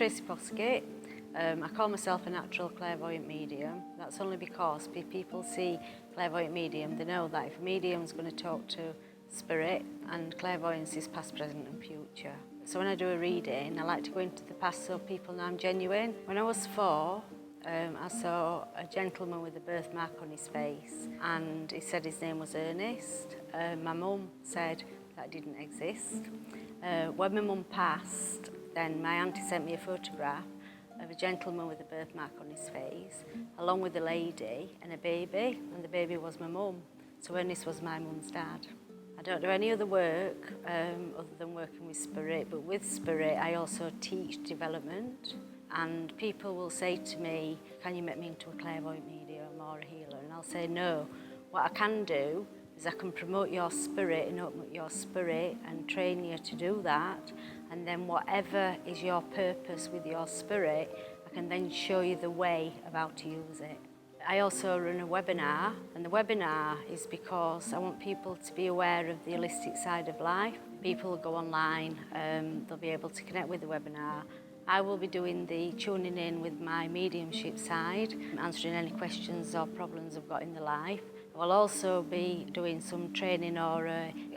Tracy Poskitt. I call myself a natural clairvoyant medium. That's only because if people see clairvoyant medium, they know that if a medium's going to talk to spirit, and clairvoyance is past, present and future. So when I do a reading, I like to go into the past so people know I'm genuine. When I was 4, I saw a gentleman with a birthmark on his face, and he said his name was Ernest. My mum said that didn't exist. When my mum passed, then my auntie sent me a photograph of a gentleman with a birthmark on his face, along with a lady and a baby, and the baby was my mum. So Ernest was my mum's dad. I don't do any other work other than working with spirit, but with spirit I also teach development, and people will say to me, can you make me into a clairvoyant medium or a healer? And I'll say no. What I can do is I can promote your spirit and open up your spirit and train you to do that, and then whatever is your purpose with your spirit, I can then show you the way of how to use it. I also run a webinar, and the webinar is because I want people to be aware of the holistic side of life. People will go online, they'll be able to connect with the webinar. I will be doing the tuning in with my mediumship side, answering any questions or problems I've got in their life. I will also be doing some training or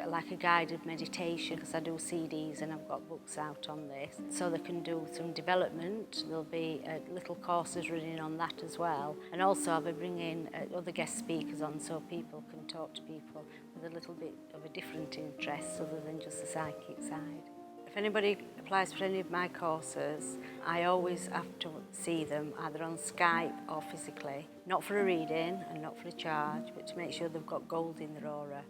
like a guided meditation, because I do CDs and I've got books out on this, so they can do some development. There'll be little courses running on that as well, and also I'll be bringing other guest speakers on so people can talk to people with a little bit of a different interest other than just the psychic side. If anybody applies for any of my courses, I always have to see them either on Skype or physically, not for a reading and not for a charge, but to make sure they've got gold in their aura.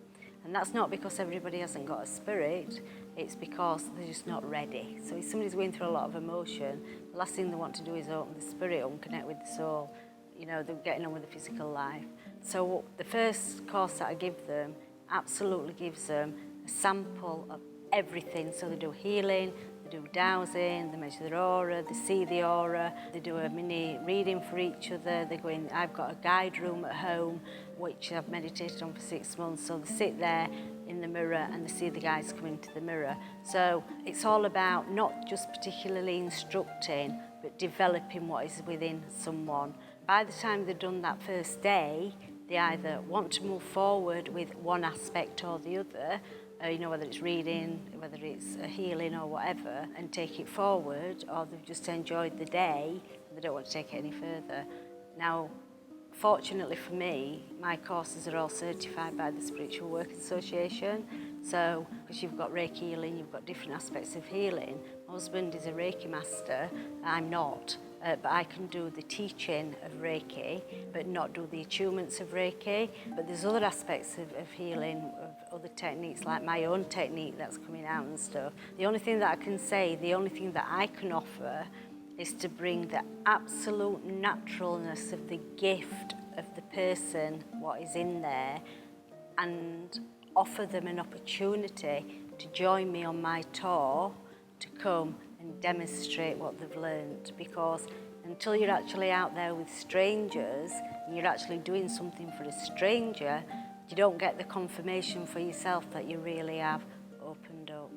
And that's not because everybody hasn't got a spirit, it's because they're just not ready. So if somebody's going through a lot of emotion, the last thing they want to do is open the spirit up and connect with the soul. You know, they're getting on with the physical life. So the first course that I give them absolutely gives them a sample of everything. So they do healing, they do dowsing, they measure their aura, they see the aura, they do a mini reading for each other. They go in, I've got a guide room at home which I've meditated on for 6 months, so they sit there in the mirror and they see the guides come into the mirror. So it's all about not just particularly instructing, but developing what is within someone. By the time they've done that first day, they either want to move forward with one aspect or the other, you know, whether it's reading, whether it's a healing or whatever, and take it forward, or they've just enjoyed the day and they don't want to take it any further. Now, fortunately for me, my courses are all certified by the Spiritual Work Association. So, because you've got Reiki healing, you've got different aspects of healing. My husband is a Reiki master, I'm not. But I can do the teaching of Reiki, but not do the attunements of Reiki. But there's other aspects of healing, of other techniques, like my own technique that's coming out and stuff. The only thing that I can say, the only thing that I can offer is to bring the absolute naturalness of the gift of the person, what is in there, and offer them an opportunity to join me on my tour to come and demonstrate what they've learned, because until you're actually out there with strangers and you're actually doing something for a stranger, you don't get the confirmation for yourself that you really have opened up.